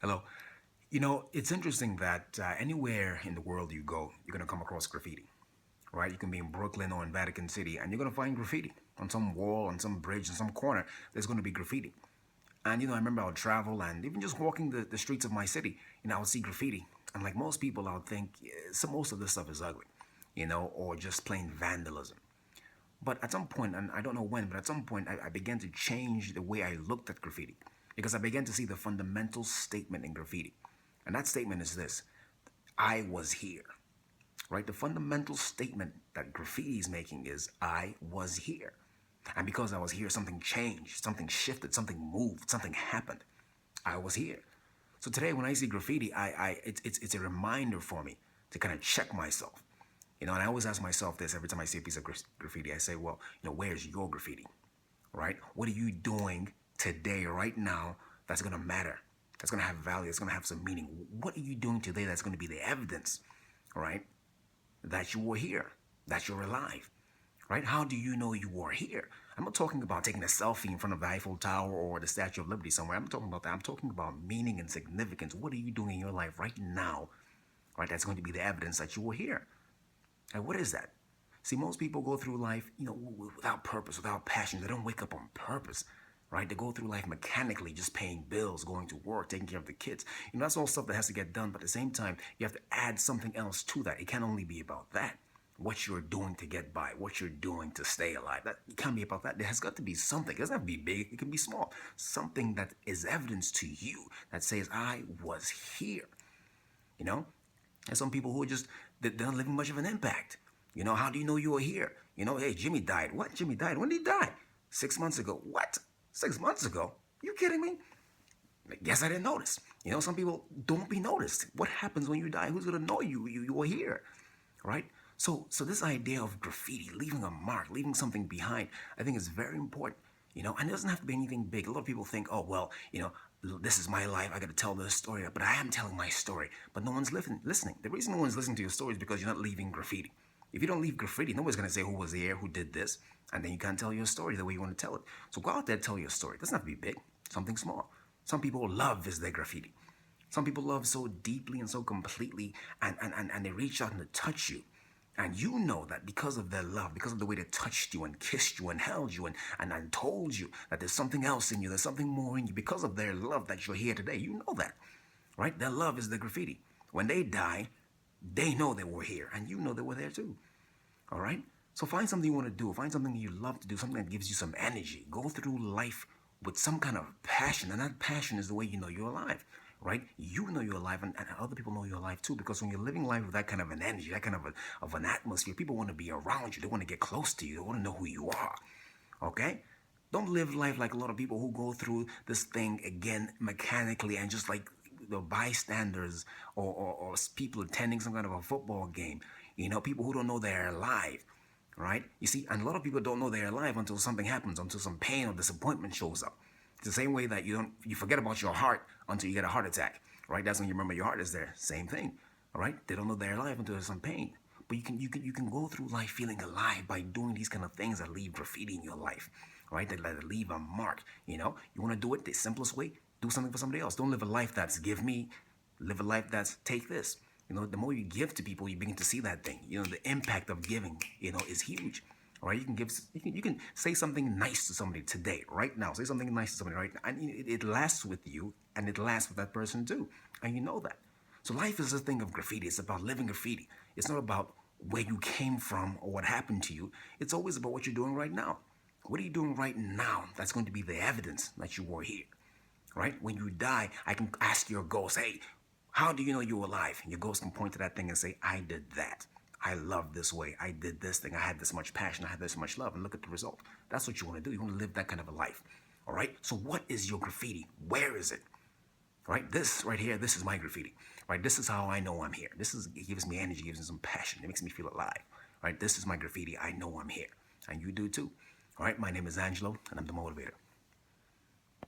Hello. It's interesting that anywhere in the world you go, you're going to come across graffiti, right? You can be in Brooklyn or in Vatican City, and you're going to find graffiti on some wall, on some bridge, in some corner. There's going to be graffiti. And, I remember I would travel and even just walking the streets of my city, I would see graffiti. And like most people, I would think most of this stuff is ugly, or just plain vandalism. But at some point, and I don't know when, but at some point, I began to change the way I looked at graffiti because I began to see the fundamental statement in graffiti. And that statement is this: I was here, right? The fundamental statement that graffiti is making is I was here. And because I was here, something changed, something shifted, something moved, something happened. I was here. So today, when I see graffiti, it's a reminder for me to kind of check myself. And I always ask myself this every time I see a piece of graffiti. I say, well, where's your graffiti, right? What are you doing today, right now, that's going to matter, that's going to have value, that's going to have some meaning? What are you doing today that's going to be the evidence, right, that you were here, that you're alive, right? How do you know you are here? I'm not talking about taking a selfie in front of the Eiffel Tower or the Statue of Liberty somewhere. I'm not talking about that. I'm talking about meaning and significance. What are you doing in your life right now, right? That's going to be the evidence that you were here. And what is that? See, most people go through life, without purpose, without passion. They don't wake up on purpose, right? They go through life mechanically, just paying bills, going to work, taking care of the kids. That's all stuff that has to get done. But at the same time, you have to add something else to that. It can't only be about that. What you're doing to get by, what you're doing to stay alive. That it can't be about that. There has got to be something. It doesn't have to be big. It can be small. Something that is evidence to you that says, I was here. You know, there's some people who are just, they're not living much of an impact. How do you know you were here? Hey, Jimmy died. What? Jimmy died? When did he die? 6 months ago. What? 6 months ago? You kidding me? I guess I didn't notice. Some people don't be noticed. What happens when you die? Who's gonna know you were here, right? So this idea of graffiti, leaving a mark, leaving something behind, I think is very important. And it doesn't have to be anything big. A lot of people think, oh well, this is my life. I got to tell this story, but I am telling my story. But no one's listening. The reason no one's listening to your story is because you're not leaving graffiti. If you don't leave graffiti, nobody's gonna say who was here, who did this, and then you can't tell your story the way you want to tell it. So go out there, tell your story. It doesn't have to be big. Something small. Some people love is their graffiti. Some people love so deeply and so completely, and they reach out and they touch you. And you know that because of their love, because of the way they touched you and kissed you and held you and told you that there's something else in you, there's something more in you, because of their love that you're here today. You know that, right? Their love is the graffiti. When they die, they know they were here, and you know they were there too. All right? So find something you want to do. Find something you love to do, something that gives you some energy. Go through life with some kind of passion, and that passion is the way you know you're alive, right? You know you're alive, and other people know you're alive too, because when you're living life with that kind of an energy, that kind of an atmosphere, people want to be around you. They want to get close to you. They want to know who you are, okay? Don't live life like a lot of people who go through this thing again mechanically and just like the bystanders or people attending some kind of a football game. People who don't know they're alive, right? You see, and a lot of people don't know they're alive until something happens, until some pain or disappointment shows up. It's the same way that you forget about your heart until you get a heart attack, right? That's when you remember your heart is there. Same thing, all right? They don't know they're alive until there's some pain. But you can go through life feeling alive by doing these kind of things that leave graffiti in your life, right? That leave a mark. You want to do it the simplest way. Do something for somebody else. Don't live a life that's give me. Live a life that's take this. The more you give to people, you begin to see that thing. The impact of giving, is huge. All right, you can give, you can say something nice to somebody today, right now. Say something nice to somebody right now, and it lasts with you, and it lasts with that person too, and you know that. So life is a thing of graffiti. It's about living graffiti. It's not about where you came from or what happened to you. It's always about what you're doing right now. What are you doing right now? That's going to be the evidence that you were here, right? When you die, I can ask your ghost, hey, how do you know you're alive? And your ghost can point to that thing and say, I did that. I love this way. I did this thing. I had this much passion. I had this much love. And look at the result. That's what you want to do. You want to live that kind of a life. All right? So what is your graffiti? Where is it? Right? This right here, this is my graffiti. Right? This is how I know I'm here. It gives me energy, gives me some passion. It makes me feel alive. Right? This is my graffiti. I know I'm here. And you do too. All right? My name is Angelo, and I'm the motivator.